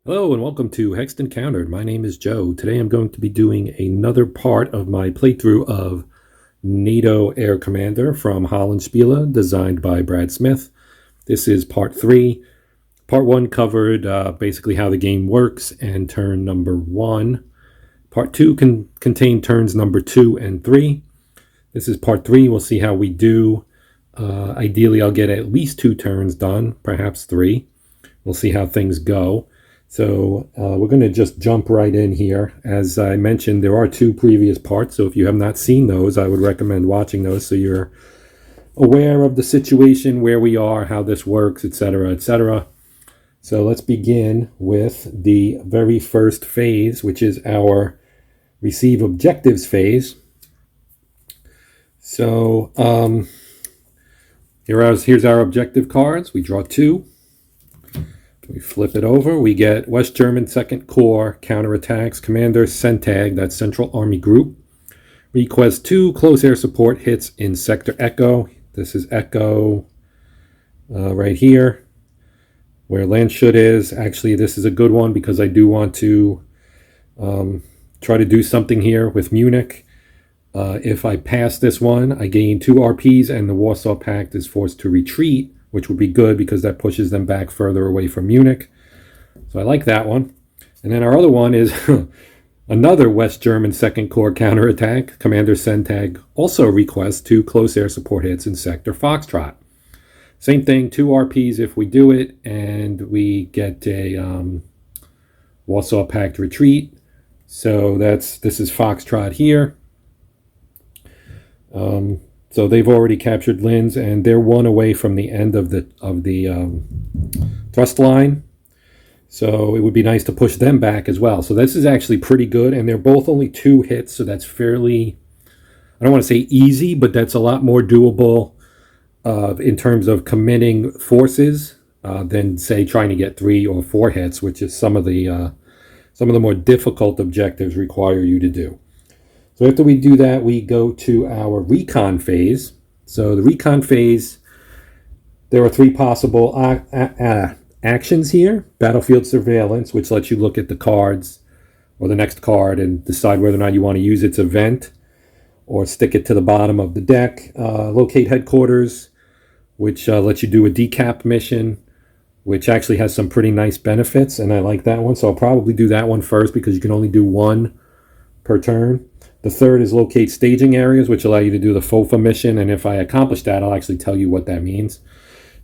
Hello and welcome to Hexed Encountered. My name is Joe. Today I'm going to be doing another part of my playthrough of NATO Air Commander from Hollandspiele, designed by Brad Smith. This is part 3. Part 1 covered basically how the game works and turn number 1. Part 2 contained turns number 2 and 3. This is part 3. We'll see how we do. Ideally, I'll get at least 2 turns done, perhaps 3. We'll see how things go. So we're going to just jump right in here. As I mentioned, there are 2 previous parts, so if you have not seen those, I would recommend watching those so you're aware of the situation, where we are, how this works, etc., etc. So let's begin with the very first phase, which is our receive objectives phase. So here's our objective cards. We draw 2. We flip it over. We get West German 2nd Corps counterattacks, Commander CENTAG, that's Central Army Group. Request 2 close air support hits in Sector Echo. This is Echo right here, where Landshut is. Actually, this is a good one because I do want to try to do something here with Munich. If I pass this one, I gain 2 RPs and the Warsaw Pact is forced to retreat, which would be good because that pushes them back further away from Munich. So I like that one. And then our other one is another West German 2nd Corps counterattack. Commander CENTAG also requests 2 close air support hits in Sector Foxtrot. Same thing, 2 RPs if we do it, and we get a Warsaw Pact retreat. So this is Foxtrot here. So they've already captured Linz, and they're 1 away from the end of the thrust line. So it would be nice to push them back as well. So this is actually pretty good, and they're both only 2 hits, so that's fairly, I don't want to say easy, but that's a lot more doable in terms of committing forces than, say, trying to get 3 or 4 hits, which is some of the more difficult objectives require you to do. So after we do that, we go to our Recon Phase. So the Recon Phase, there are 3 possible actions here. Battlefield Surveillance, which lets you look at the cards or the next card and decide whether or not you want to use its event or stick it to the bottom of the deck. Locate Headquarters, which lets you do a decap mission, which actually has some pretty nice benefits, and I like that one. So I'll probably do that one first because you can only do 1 per turn. The third is locate staging areas, which allow you to do the FOFA mission, and if I accomplish that, I'll actually tell you what that means.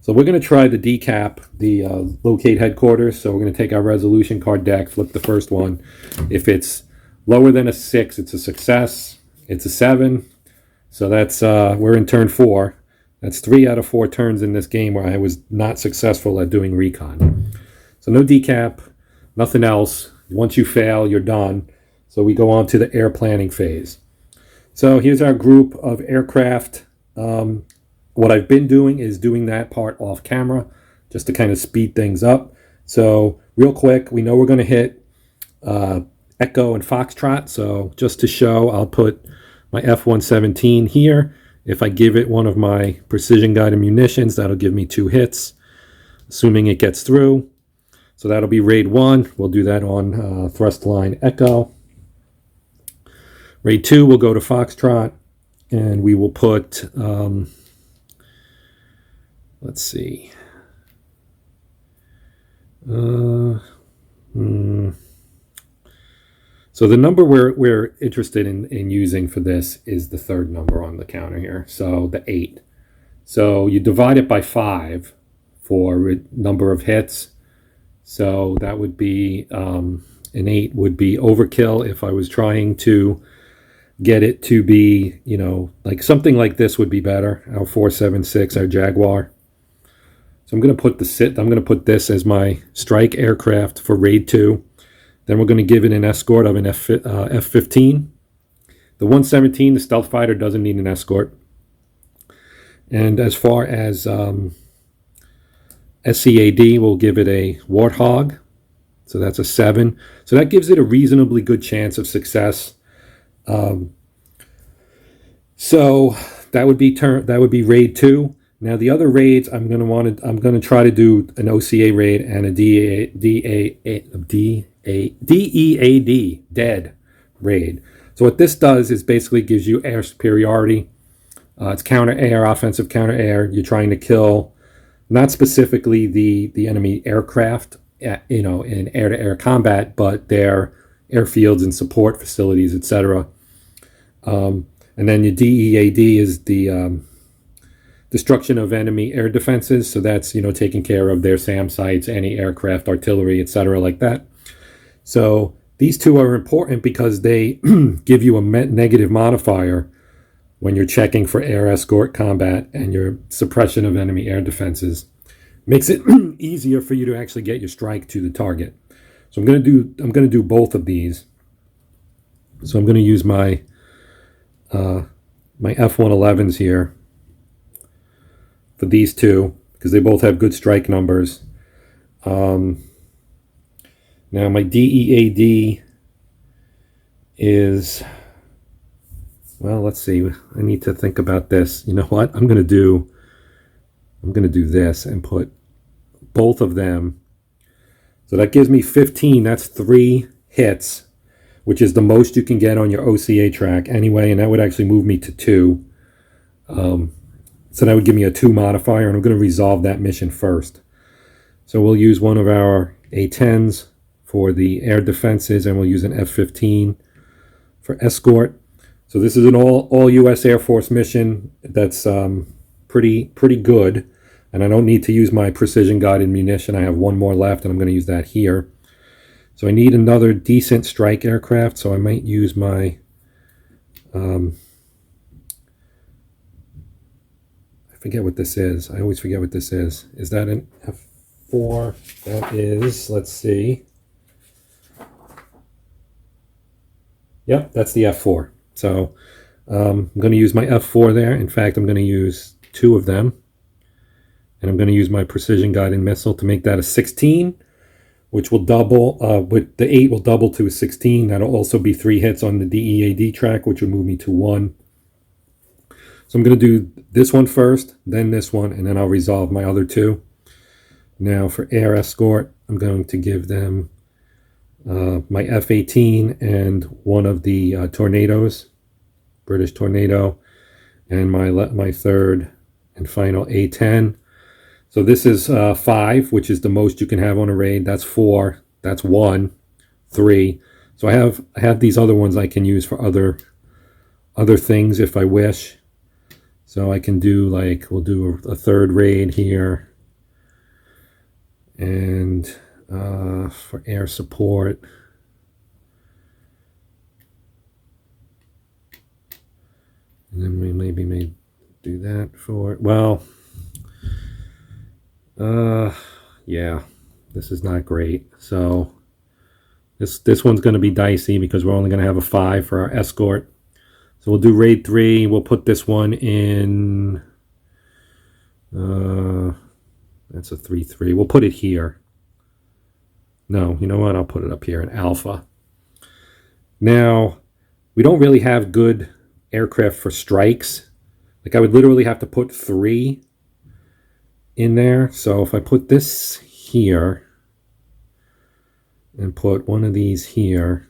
So we're going to try the decap, the locate headquarters. So we're going to take our resolution card deck, flip the first one. If it's lower than a 6, it's a success. It's a 7. So that's we're in turn 4. That's 3 out of 4 turns in this game where I was not successful at doing recon. So no decap, nothing else. Once you fail, you're done. So we go on to the air planning phase. So here's our group of aircraft. What I've been doing is doing that part off camera just to kind of speed things up. So real quick, we know we're going to hit Echo and Foxtrot. So just to show, I'll put my F-117 here. If I give it one of my precision guided munitions, that'll give me 2 hits, assuming it gets through. So that'll be raid 1. We'll do that on thrust line Echo. Raid 2 will go to Foxtrot, and we will put, let's see. So the number we're interested in using for this is the 3rd number on the counter here, so the 8. So you divide it by 5 for number of hits. So that would be, an 8 would be overkill if I was trying to get it to be, like something like this would be better. Our 476, our Jaguar. So I'm going to put this as my strike aircraft for raid 2. Then we're going to give it an escort of an F-15. The 117, the stealth fighter, doesn't need an escort. And as far as SCAD, we'll give it a Warthog. So that's a 7. So that gives it a reasonably good chance of success. So that would be raid 2. Now the other raids, I'm gonna try to do an OCA raid and a DEAD dead raid. So what this does is basically gives you air superiority. It's counter air, offensive counter air. You're trying to kill not specifically the enemy aircraft, in air to air combat, but their airfields and support facilities, etc. And then your DEAD is the destruction of enemy air defenses. So that's taking care of their SAM sites, any aircraft, artillery, etc. like that. So these two are important because they give you a negative modifier when you're checking for air escort combat and your suppression of enemy air defenses. Makes it easier for you to actually get your strike to the target. So I'm going to do both of these. So I'm going to use my my F-111s here for these two because they both have good strike numbers. Now my DEAD is, well, let's see. I need to think about this. You know what? I'm going to do this and put both of them. So that gives me 15. That's 3 hits, which is the most you can get on your OCA track anyway, and that would actually move me to 2. So that would give me a 2 modifier, and I'm going to resolve that mission first. So we'll use one of our A-10s for the air defenses, and we'll use an F-15 for escort. So this is an all U.S. Air Force mission that's pretty good, and I don't need to use my precision guided munition. I have one more left, and I'm going to use that here. So I need another decent strike aircraft, so I might use my I forget what this is. I always forget what this is. Is that an F4? That is, let's see. Yep, that's the F4. So I'm going to use my F4 there. In fact, I'm going to use 2 of them. And I'm going to use my precision guided missile to make that a 16, which will double, with the 8 will double to a 16. That'll also be 3 hits on the DEAD track, which will move me to 1. So I'm going to do this one first, then this one, and then I'll resolve my other 2. Now for air escort, I'm going to give them my F-18 and one of the Tornadoes, British Tornado, and my third and final A-10. So this is 5, which is the most you can have on a raid. That's 4. That's 1, 3. So I have these other ones I can use for other things if I wish. So I can do, like, we'll do a third raid here, and for air support, and then we maybe may do that for, well, yeah, this is not great. So this one's going to be dicey because we're only going to have a 5 for our escort. So we'll do raid 3. We'll put this one in, that's a 3-3. We'll put it here. No, you know what? I'll put it up here in Alpha. Now, we don't really have good aircraft for strikes. Like, I would literally have to put 3 in there. So if I put this here and put one of these here,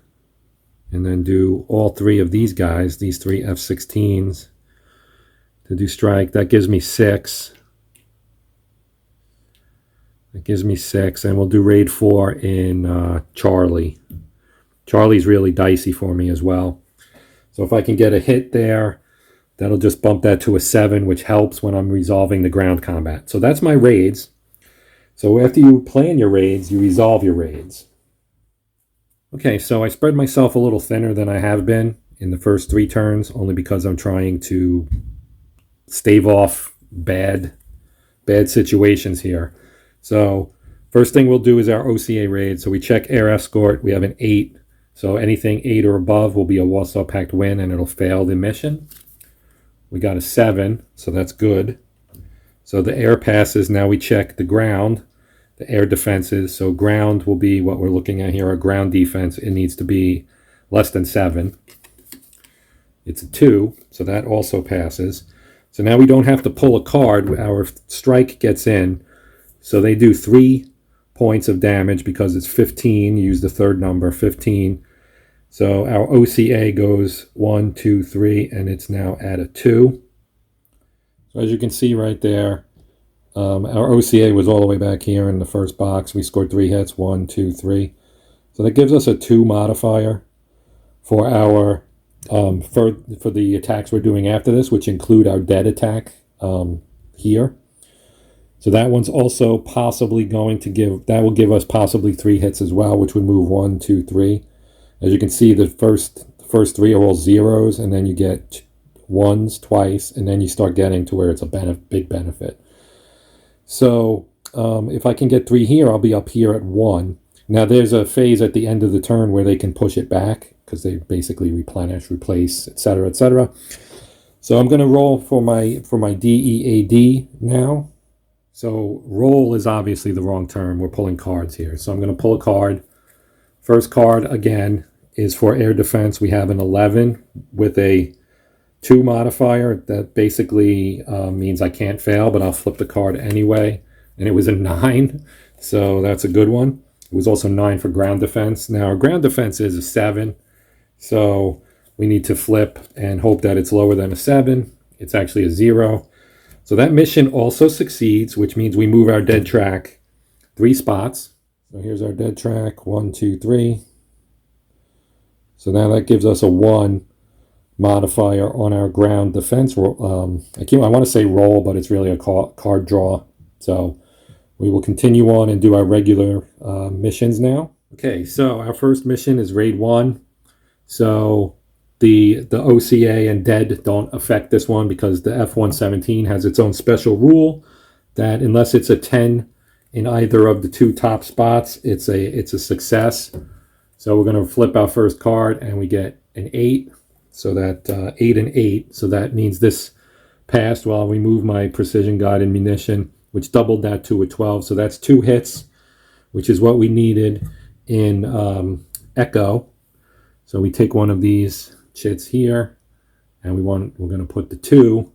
and then do all 3 of these guys, these 3 F-16s, to do strike, that gives me 6. That gives me 6, and we'll do raid 4 in Charlie. Charlie's really dicey for me as well. So if I can get a hit there, that'll just bump that to a 7, which helps when I'm resolving the ground combat. So that's my raids. So after you plan your raids, you resolve your raids. Okay, so I spread myself a little thinner than I have been in the first 3 turns, only because I'm trying to stave off bad situations here. So first thing we'll do is our OCA raid. So we check air escort. We have an 8. So anything 8 or above will be a Warsaw Pact win, and it'll fail the mission. We got a 7, so that's good. So the air passes. Now we check the ground, the air defenses. So ground will be what we're looking at here, our ground defense. It needs to be less than 7. It's a 2, so that also passes. So now we don't have to pull a card. Our strike gets in. So they do 3 points of damage because it's 15. Use the third number, 15. So our OCA goes 1, 2, 3, and it's now at a 2. So as you can see right there, our OCA was all the way back here in the first box. We scored 3 hits, 1, 2, 3. So that gives us a 2 modifier for our for the attacks we're doing after this, which include our dead attack here. So that one's also possibly going to give, that will give us possibly 3 hits as well, which would move 1, 2, 3. As you can see, the first 3 are all zeros, and then you get ones twice, and then you start getting to where it's a big benefit. So if I can get 3 here, I'll be up here at 1. Now there's a phase at the end of the turn where they can push it back because they basically replenish, replace, etc., etc. So I'm going to roll for my DEAD now. So roll is obviously the wrong term. We're pulling cards here. So I'm going to pull a card. First card again is for air defense. We have an 11 with a 2 modifier. That basically means I can't fail, but I'll flip the card anyway. And it was a 9, so that's a good one. It was also 9 for ground defense. Now our ground defense is a 7, so we need to flip and hope that it's lower than a 7. It's actually a 0. So that mission also succeeds, which means we move our dead track 3 spots. So here's our dead track, 1, 2, 3. So now that gives us a 1 modifier on our ground defense. I want to say roll, but it's really a card draw. So we will continue on and do our regular missions now. Okay, so our first mission is Raid 1. So the OCA and dead don't affect this one because the F-117 has its own special rule that unless it's a 10 in either of the 2 top spots, it's a success. So we're going to flip our first card and we get an 8. So that 8 and 8. So that means this passed while we move my precision guided munition, which doubled that to a 12. So that's 2 hits, which is what we needed in Echo. So we take one of these chits here, and we're going to put the 2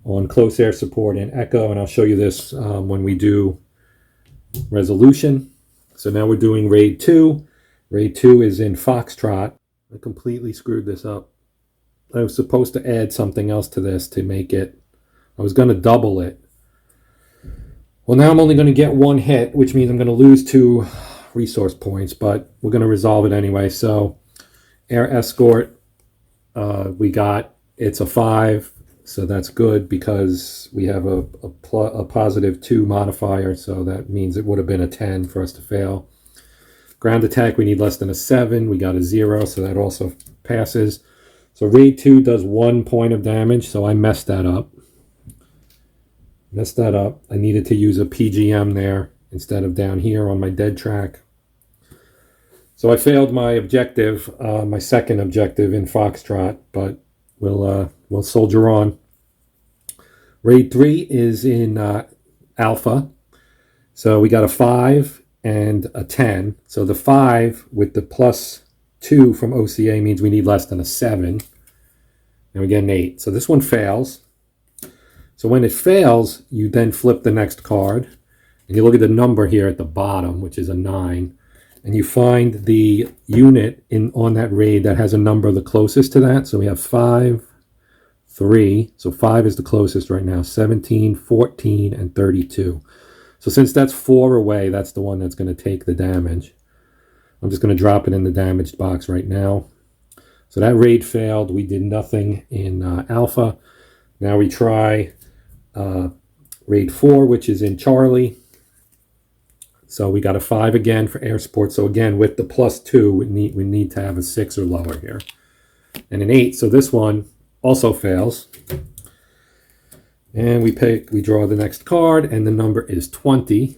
on close air support in Echo, and I'll show you this when we do resolution. So now we're doing Raid 2. Raid 2 is in Foxtrot. I completely screwed this up. I was supposed to add something else to this to make it, I was going to double it. Well, now I'm only going to get 1 hit, which means I'm going to lose 2 resource points, but we're going to resolve it anyway. So air escort, it's a 5, so that's good because we have a positive 2 modifier, so that means it would have been a 10 for us to fail. Ground attack, we need less than a 7. We got a 0, so that also passes. So Raid 2 does 1 point of damage, so I messed that up. I needed to use a PGM there instead of down here on my dead track. So I failed my objective, my second objective in Foxtrot, but we'll soldier on. Raid 3 is in Alpha. So we got a 5 and a 10. So the 5 with the +2 from OCA means we need less than a 7. And we get an 8. So this one fails. So when it fails, you then flip the next card. And you look at the number here at the bottom, which is a 9. And you find the unit on that raid that has a number the closest to that. So we have 5, 3. So 5 is the closest right now. 17, 14, and 32. So since that's 4 away, that's the one that's going to take the damage. I'm just going to drop it in the damaged box right now. So that raid failed. We did nothing in Alpha. Now we try Raid 4, which is in Charlie. So we got a 5 again for air support. So again, with the +2, we need to have a 6 or lower here. And an 8. So this one also fails. And we draw the next card, and the number is 20.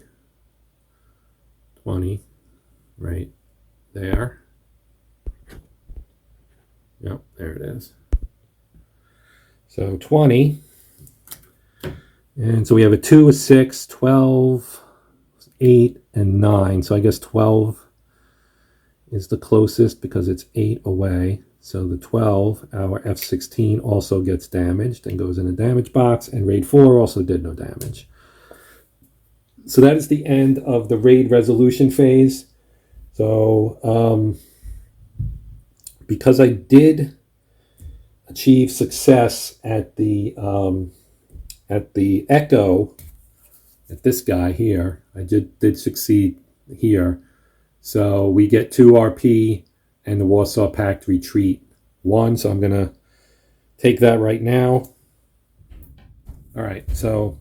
20, right there. Yep, there it is. So 20. And so we have a 2, a 6, 12, 8, and 9. So I guess 12 is the closest because it's 8 away. So the 12, our F-16, also gets damaged and goes in a damage box, and Raid 4 also did no damage. So that is the end of the raid resolution phase. So because I did achieve success at the Echo, at this guy here, I did succeed here. So we get 2 RP and the Warsaw Pact retreat 1. So I'm going to take that right now. All right, so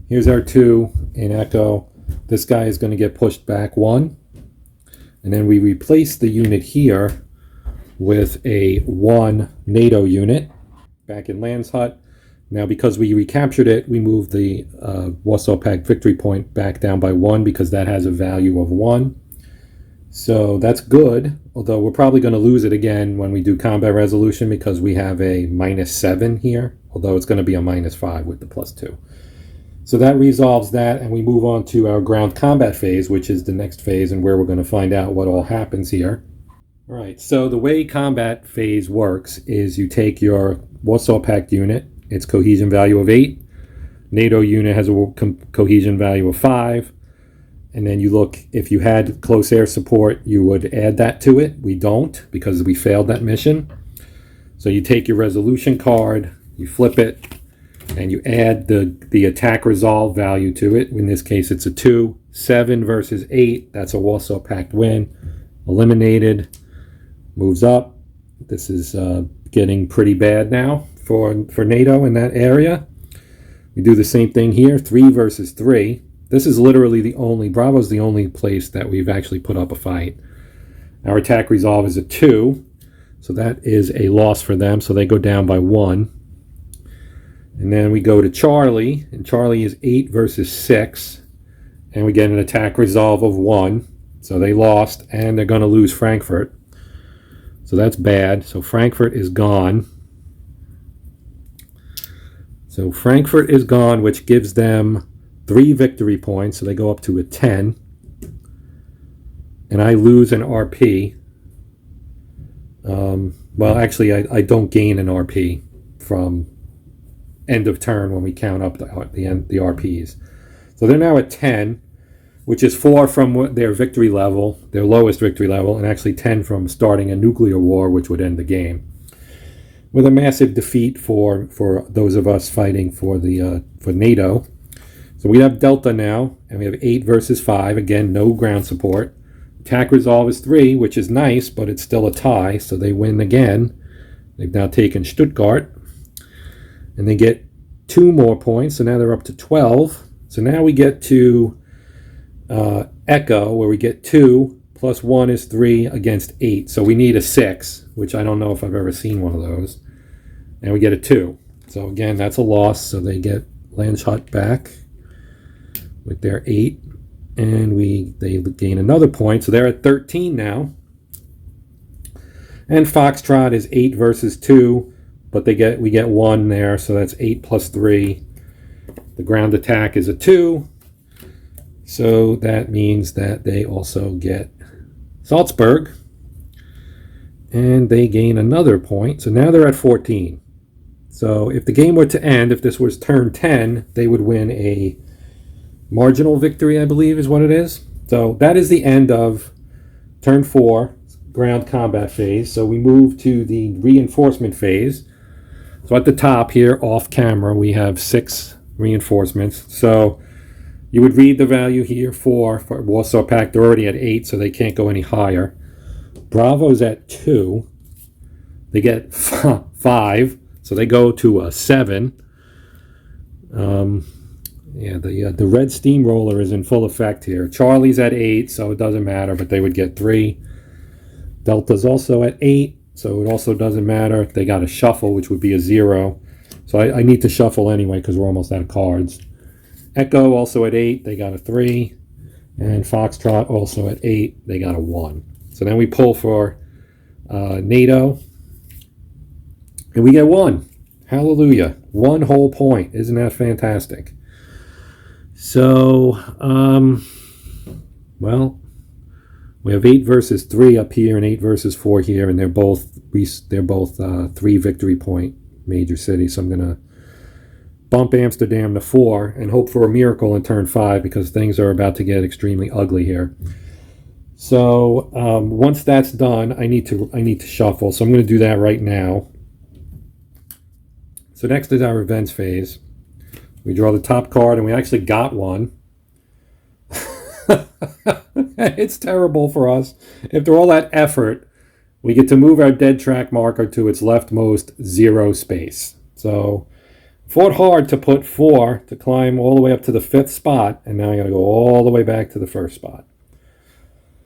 here's our 2 in Echo. This guy is going to get pushed back 1. And then we replace the unit here with a 1 NATO unit back in Land's Hut. Now, because we recaptured it, we moved the Warsaw Pact victory point back down by 1 because that has a value of 1. So that's good, although we're probably going to lose it again when we do combat resolution because we have a -7 here, although it's going to be a -5 with the +2. So that resolves that, and we move on to our ground combat phase, which is the next phase and where we're going to find out what all happens here. All right, so the way combat phase works is you take your Warsaw Pact unit, its cohesion value of 8. NATO unit has a cohesion value of 5. And then you look, if you had close air support, you would add that to it. We don't because we failed that mission. So you take your resolution card, you flip it, and you add the attack resolve value to it. In this case, it's a 2. 7 versus 8, that's a Warsaw Pact win. Eliminated, moves up. This is getting pretty bad now for NATO in that area. We do the same thing here, 3 versus 3. This is literally Bravo's the only place that we've actually put up a fight. Our attack resolve is a 2, so that is a loss for them, so they go down by 1. And then we go to Charlie, and Charlie is 8 versus 6, and we get an attack resolve of 1, so they lost, and they're going to lose Frankfurt. So that's bad, so Frankfurt is gone. So Frankfurt is gone, which gives them 3 victory points, so they go up to a 10. And I lose an RP. Well, actually, I don't gain an RP from end of turn when we count up the RPs. So they're now at 10, which is 4 from their victory level, their lowest victory level, and actually 10 from starting a nuclear war, which would end the game. With a massive defeat for those of us fighting for NATO. So we have Delta now, and we have 8 versus 5. Again, no ground support. Attack resolve is 3, which is nice, but it's still a tie, so they win again. They've now taken Stuttgart. And they get 2 more points, so now they're up to 12. So now we get to Echo, where we get 2, plus 1 is 3 against 8. So we need a 6, which I don't know if I've ever seen one of those. And we get a 2. So again, that's a loss, so they get Landshut back with their 8, and they gain another point, so they're at 13 now. And Foxtrot is 8 versus 2, but we get 1 there, so that's 8 plus 3. The ground attack is a 2, so that means that they also get Salzburg, and they gain another point, so now they're at 14. So if the game were to end, if this was turn 10, they would win a marginal victory, I believe is what it is. So that is the end of turn 4, ground combat phase. So we move to the reinforcement phase. So at the top here, off camera, we have 6 reinforcements. So you would read the value here for Warsaw Pact. They're already at 8, so they can't go any higher. Bravo's at 2. They get 5, so they go to a 7. Yeah, the red steamroller is in full effect here. Charlie's at 8, so it doesn't matter, but they would get 3. Delta's also at 8, so it also doesn't matter. They got a shuffle, which would be a 0. So I need to shuffle anyway because we're almost out of cards. Echo also at 8, they got a 3. And Foxtrot also at 8, they got a 1. So then we pull for NATO, and we get 1. Hallelujah. 1 whole point. Isn't that fantastic? So, well, we have 8 versus 3 up here and 8 versus 4 here, and they're both they're both 3 victory point major cities. So I'm going to bump Amsterdam to 4 and hope for a miracle in turn 5 because things are about to get extremely ugly here. So once that's done, I need to shuffle. So I'm going to do that right now. So next is our events phase. We draw the top card, and we actually got one. It's terrible for us. After all that effort, we get to move our dead track marker to its leftmost 0 space. So fought hard to put 4 to climb all the way up to the 5th spot, and now I got to go all the way back to the 1st spot.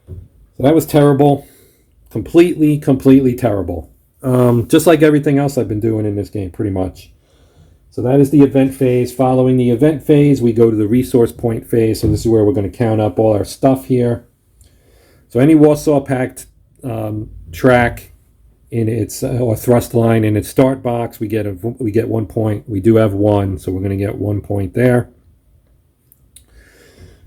So that was terrible. Completely terrible. Just like everything else I've been doing in this game, pretty much. So that is the event phase. Following the event phase, we go to the resource point phase. So this is where we're going to count up all our stuff here. So any Warsaw Pact track in its or thrust line in its start box, we get 1 point. We do have 1, so we're going to get 1 point there.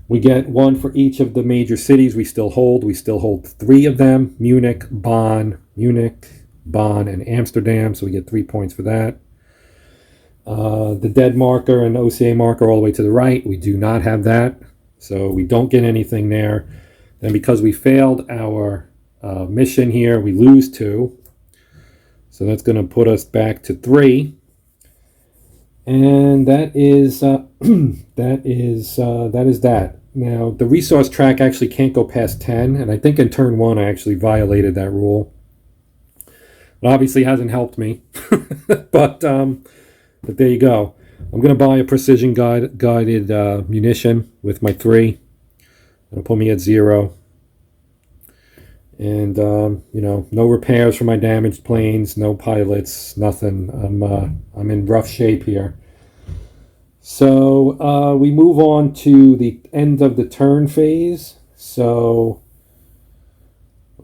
We get 1 for each of the major cities we still hold. We still hold 3 of them: Munich, Bonn, and Amsterdam. So we get 3 points for that. The dead marker and OCA marker all the way to the right, we do not have that, so we don't get anything there. Then because we failed our mission here, we lose 2, so that's going to put us back to 3, and that is that. Now the resource track actually can't go past 10, and I think in turn 1 I actually violated that rule. It obviously hasn't helped me, but there you go. I'm going to buy a precision guided munition with my 3. It'll put me at 0. And, no repairs for my damaged planes, no pilots, nothing. I'm in rough shape here. So we move on to the end of the turn phase. So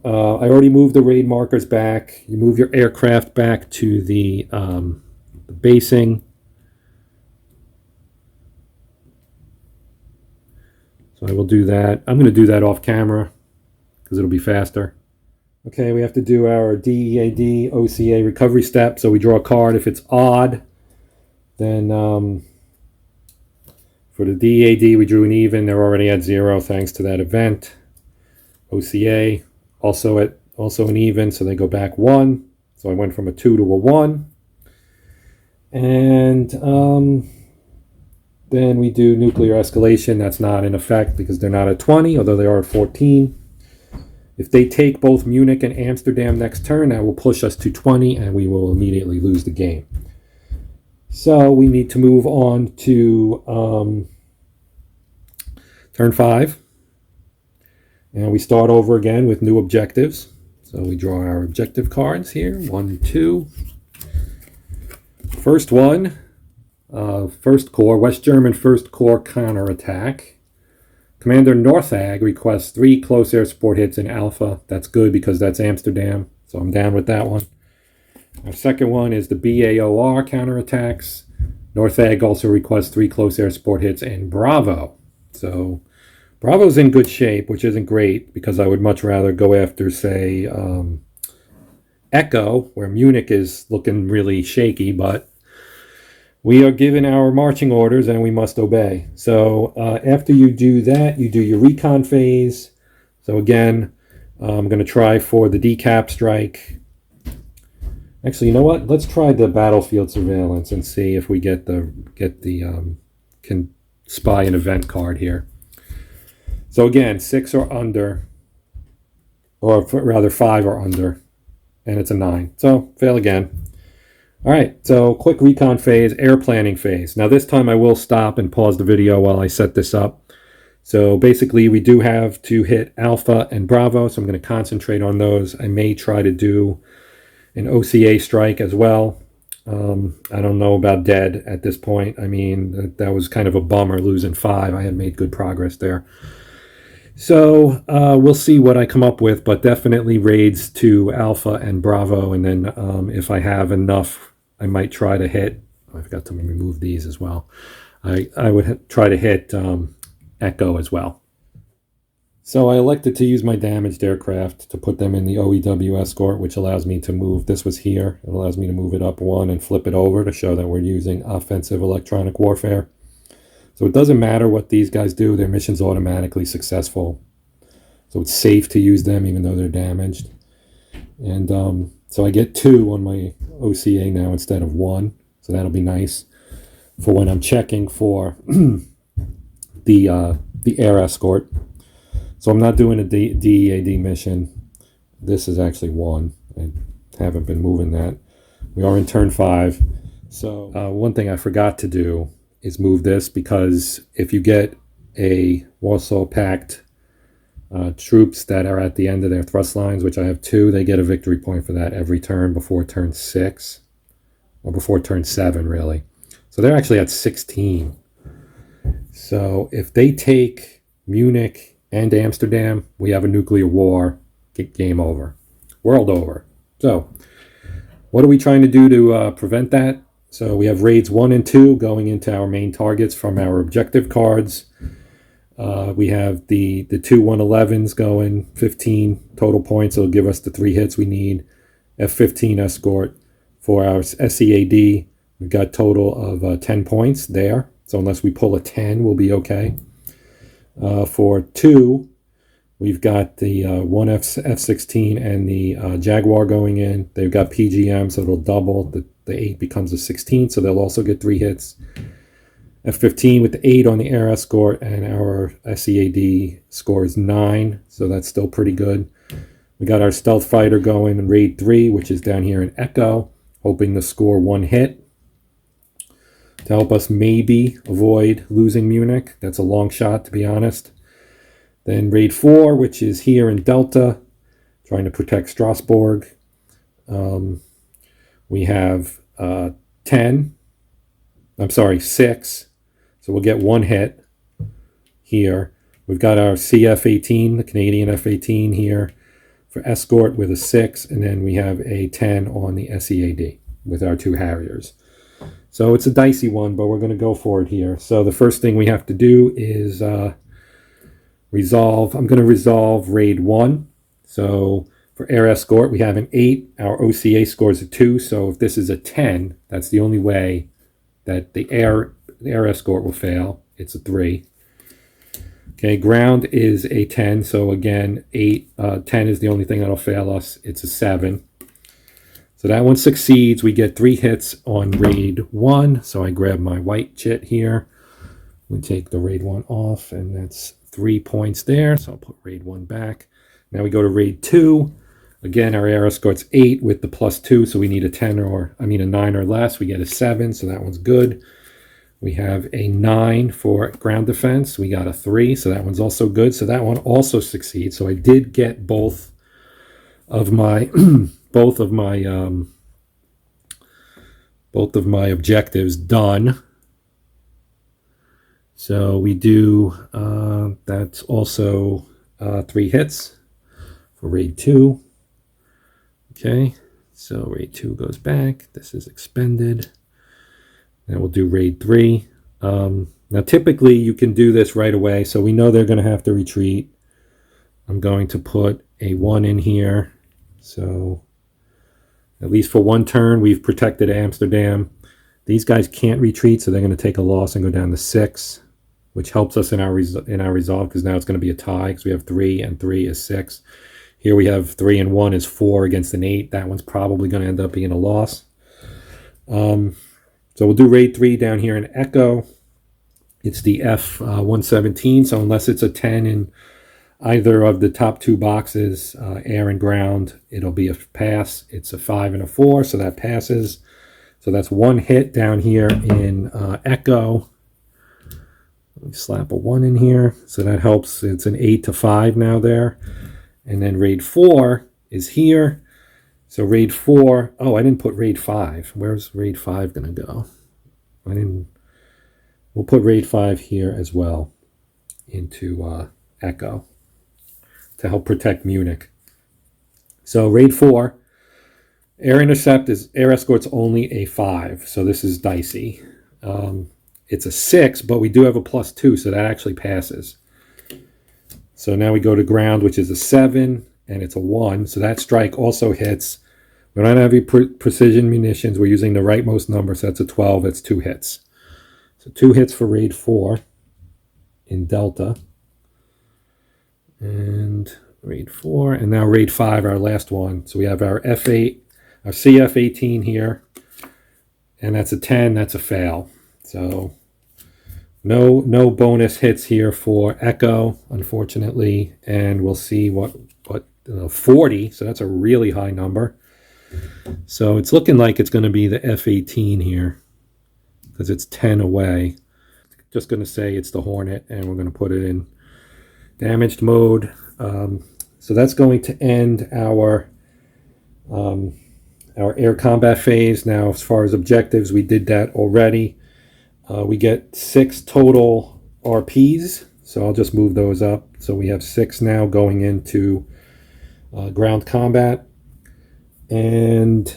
I already moved the raid markers back. You move your aircraft back to the basing. So I will do that. I'm going to do that off camera because it'll be faster. Okay, we have to do our DEAD OCA recovery step. So we draw a card. If it's odd, then for the DEAD we drew an even. They're already at 0 thanks to that event. OCA also an even, so they go back 1. So I went from a 2 to a 1. And then we do nuclear escalation. That's not in effect because they're not at 20, although they are at 14. If they take both Munich and Amsterdam next turn, that will push us to 20, and we will immediately lose the game. So we need to move on to turn 5. And we start over again with new objectives. So we draw our objective cards here. 1, 2. First one, First Corps, West German First Corps counterattack. Commander Northag requests 3 close air support hits in Alpha. That's good because that's Amsterdam, so I'm down with that one. Our second one is the BAOR counterattacks. Northag also requests 3 close air support hits in Bravo. So Bravo's in good shape, which isn't great because I would much rather go after, say, Echo, where Munich is looking really shaky, but we are given our marching orders and we must obey. So after you do that, you do your recon phase. So again, I'm going to try for the decap strike. Actually, you know what? Let's try the battlefield surveillance and see if we can spy an event card here. So again, 6 or under, or rather 5 or under, and it's a 9. So fail again. All right, so quick recon phase, air planning phase. Now this time I will stop and pause the video while I set this up. So basically we do have to hit Alpha and Bravo, so I'm going to concentrate on those. I may try to do an OCA strike as well. I don't know about dead at this point. I mean, that was kind of a bummer losing 5. I had made good progress there. So we'll see what I come up with, but definitely raids to Alpha and Bravo, and then if I have enough, I might try to hit, I forgot to remove these as well. I would try to hit Echo as well. So I elected to use my damaged aircraft to put them in the OEW escort, which allows me to move. This was here. It allows me to move it up one and flip it over to show that we're using offensive electronic warfare. So it doesn't matter what these guys do. Their mission's automatically successful. So it's safe to use them even though they're damaged. And so I get 2 on my OCA now instead of 1. So that'll be nice for when I'm checking for the air escort. So I'm not doing a DEAD mission. This is actually 1. I haven't been moving that. We are in turn 5. So one thing I forgot to do is move this, because if you get a Warsaw Pact troops that are at the end of their thrust lines, which I have 2, they get a victory point for that every turn before turn 6, or before turn 7, really. So they're actually at 16. So if they take Munich and Amsterdam, we have a nuclear war. Game over. World over. So what are we trying to do to prevent that? So we have raids 1 and 2 going into our main targets from our objective cards. We have the 2 111s going, 15 total points. It'll give us the 3 hits we need. F-15 escort for our SEAD. We've got total of 10 points there. So unless we pull a 10, we'll be okay. For 2, we've got the 1 F-16 and the Jaguar going in. They've got PGM, so it'll double. The 8 becomes a 16, so they'll also get 3 hits. F-15 with the 8 on the air escort, and our SEAD score is 9, so that's still pretty good. We got our stealth fighter going in raid 3, which is down here in Echo, hoping to score 1 hit to help us maybe avoid losing Munich. That's a long shot, to be honest. Then raid 4, which is here in Delta, trying to protect Strasbourg. We have 6. So we'll get 1 hit here. We've got our CF-18, the Canadian F-18 here for escort with a 6. And then we have a 10 on the SEAD with our 2 Harriers. So it's a dicey one, but we're going to go for it here. So the first thing we have to do is resolve. I'm going to resolve raid 1. So for air escort, we have an 8. Our OCA scores a 2. So if this is a 10, that's the only way that the air escort will fail. It's a 3. Okay, ground is a 10. So again, 10 is the only thing that'll fail us. It's a 7. So that one succeeds. We get 3 hits on raid 1. So I grab my white chit here. We take the raid 1 off, and that's 3 points there. So I'll put raid 1 back. Now we go to raid 2. Again, our air escort's 8 with the +2. So we need a 9 or less. We get a 7. So that one's good. We have a 9 for ground defense. We got a 3. So that one's also good. So that one also succeeds. So I did get both of my both of my objectives done. So we do that's also 3 hits for raid 2. Okay, so raid 2 goes back. This is expended. And we'll do raid 3. Now typically you can do this right away, so we know they're going to have to retreat. I'm going to put a 1 in here. So at least for 1 turn, we've protected Amsterdam. These guys can't retreat, so they're going to take a loss and go down to 6, which helps us in our resolve, because now it's going to be a tie, because we have 3, and 3 is 6. Here we have 3 and 1 is 4 against an 8. That one's probably going to end up being a loss. So we'll do raid 3 down here in Echo. It's the F-117, so unless it's a 10 in either of the top 2 boxes, air and ground, it'll be a pass. It's a 5 and a 4, so that passes. So that's 1 hit down here in Echo. Let me slap a 1 in here, so that helps. It's an 8 to 5 now there. And then raid 4 is here. So raid 4, oh, I didn't put raid 5. Where's raid 5 going to go? We'll put raid 5 here as well into Echo to help protect Munich. So raid 4, air intercept is air escort's only a 5, so this is dicey. It's a 6, but we do have a +2, so that actually passes. So now we go to ground, which is a 7, and it's a 1. So that strike also hits. We don't have any precision munitions. We're using the rightmost number, so that's a 12. That's 2 hits. So 2 hits for raid 4 in Delta. And raid 4, and now raid 5, our last one. So we have our F8, our CF-18 here, and that's a 10. That's a fail. So no bonus hits here for Echo, unfortunately, and we'll see what 40. So that's a really high number. So it's looking like it's going to be the F-18 here because it's 10 away. Just going to say it's the Hornet, and we're going to put it in damaged mode. So that's going to end our air combat phase. Now, as far as objectives, we did that already. We get 6 total RPs, so I'll just move those up. So we have 6 now going into ground combat. And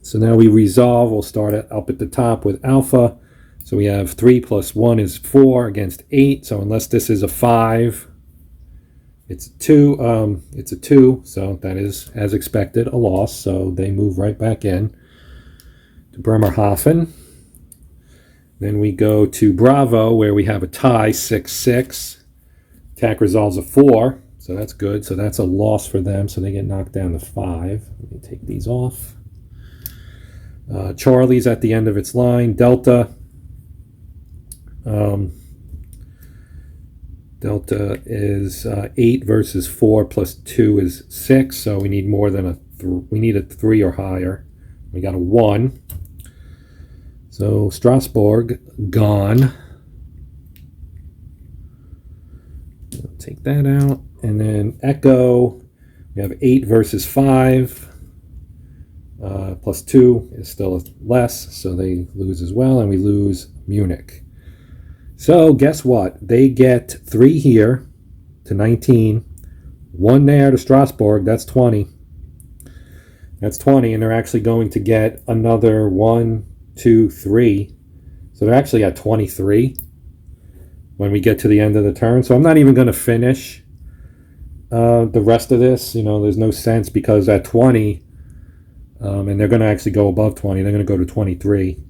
so now we resolve. We'll start up at the top with Alpha. So we have 3 plus 1 is 4 against 8. So unless this is a 5, it's a 2. It's a 2. So that is, as expected, a loss. So they move right back in to Bremerhaven. Then we go to Bravo, where we have a tie, 6-6. Attack resolves a 4. So that's good. So that's a loss for them. So they get knocked down to 5. Let me take these off. Charlie's at the end of its line. Delta. Delta is 8 versus 4 plus 2 is 6. So we need more than we need a 3 or higher. We got a 1. So Strasbourg gone. I'll take that out. And then Echo, we have 8 versus 5. Plus 2 is still less, so they lose as well. And we lose Munich. So guess what? They get 3 here to 19. 1 there to Strasbourg. That's 20. That's 20. And they're actually going to get another 1, 2, 3. So they're actually at 23 when we get to the end of the turn. So I'm not even going to finish the rest of this. There's no sense, because at 20, and they're going to actually go above 20. They're going to go to 23.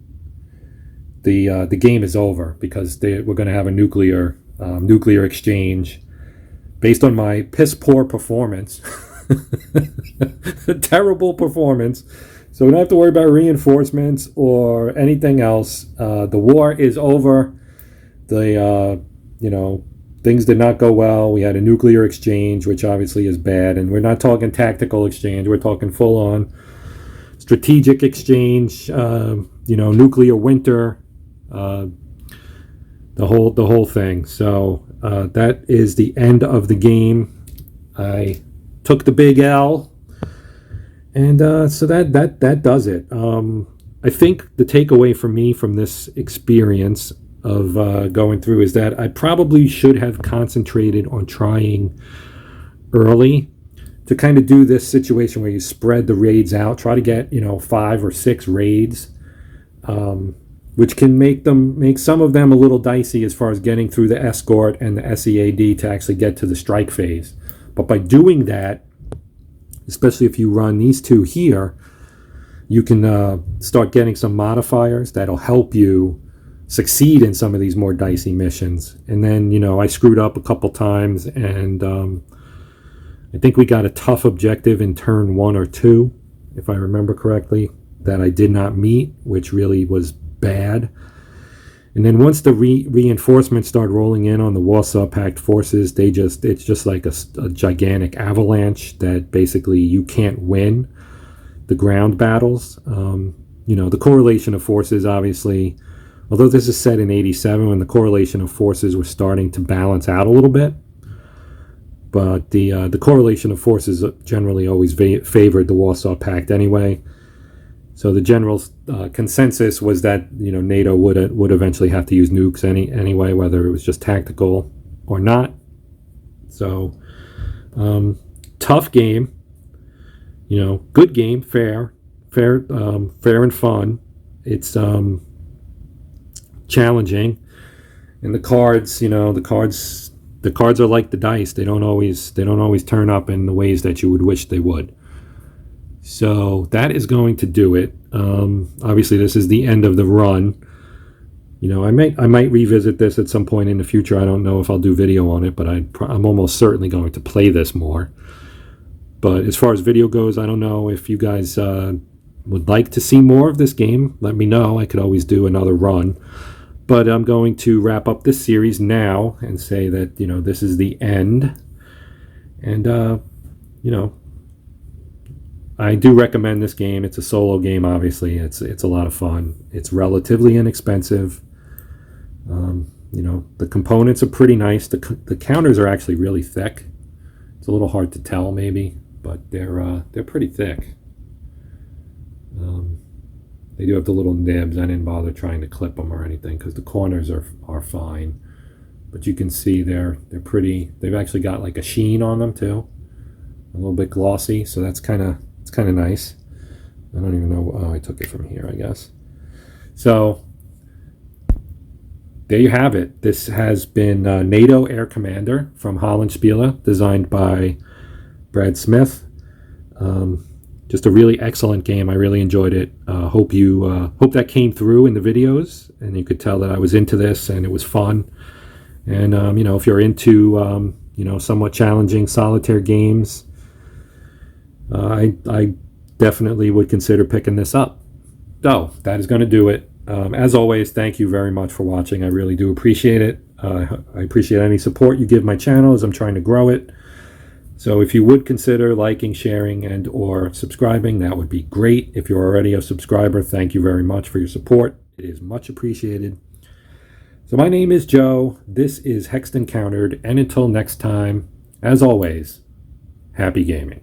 The game is over, because we're going to have a nuclear exchange based on my piss poor performance. Terrible performance. So we don't have to worry about reinforcements or anything else. The war is over. Things did not go well. We had a nuclear exchange, which obviously is bad. And we're not talking tactical exchange. We're talking full-on strategic exchange, nuclear winter, the whole thing. So that is the end of the game. I took the big L. And so that does it. I think the takeaway for me from this experience of going through is that I probably should have concentrated on trying early to kind of do this situation where you spread the raids out, try to get 5 or 6 raids, which can make some of them a little dicey as far as getting through the escort and the SEAD to actually get to the strike phase. But by doing that, especially if you run these 2 here, you can start getting some modifiers that'll help you succeed in some of these more dicey missions. And then, I screwed up a couple times, and I think we got a tough objective in turn 1 or 2, if I remember correctly, that I did not meet, which really was bad. And then once the reinforcements start rolling in on the Warsaw Pact forces, it's just like a gigantic avalanche that basically you can't win the ground battles. The correlation of forces, obviously, although this is set in 87, when the correlation of forces was starting to balance out a little bit, but the correlation of forces generally always favored the Warsaw Pact anyway. So the general consensus was that NATO would eventually have to use nukes anyway, whether it was just tactical or not. So tough game, good game, fair and fun. It's challenging, and the cards the cards are like the dice. They don't always turn up in the ways that you would wish they would. So that is going to do it. Obviously, this is the end of the run. I might revisit this at some point in the future. I don't know if I'll do video on it, but I'm almost certainly going to play this more. But as far as video goes, I don't know if you guys would like to see more of this game. Let me know. I could always do another run. But I'm going to wrap up this series now and say that, this is the end. And, I do recommend this game. It's a solo game, obviously. It's a lot of fun. It's relatively inexpensive. The components are pretty nice. The counters are actually really thick. It's a little hard to tell, maybe, but they're pretty thick. They do have the little nibs. I didn't bother trying to clip them or anything because the corners are fine. But you can see they're pretty. They've actually got like a sheen on them too, a little bit glossy. So it's kind of nice. I don't even know. Oh, I took it from here, I guess. So there you have it. This has been NATO Air Commander from Hollandspiele, designed by Brad Smith. Just a really excellent game. I really enjoyed it. Hope that came through in the videos, and you could tell that I was into this and it was fun. And if you're into somewhat challenging solitaire games, I definitely would consider picking this up. So that is going to do it. As always, thank you very much for watching. I really do appreciate it. I appreciate any support you give my channel as I'm trying to grow it. So if you would consider liking, sharing, and or subscribing, that would be great. If you're already a subscriber, thank you very much for your support. It is much appreciated. So my name is Joe. This is Hexed Encountered. And until next time, as always, happy gaming.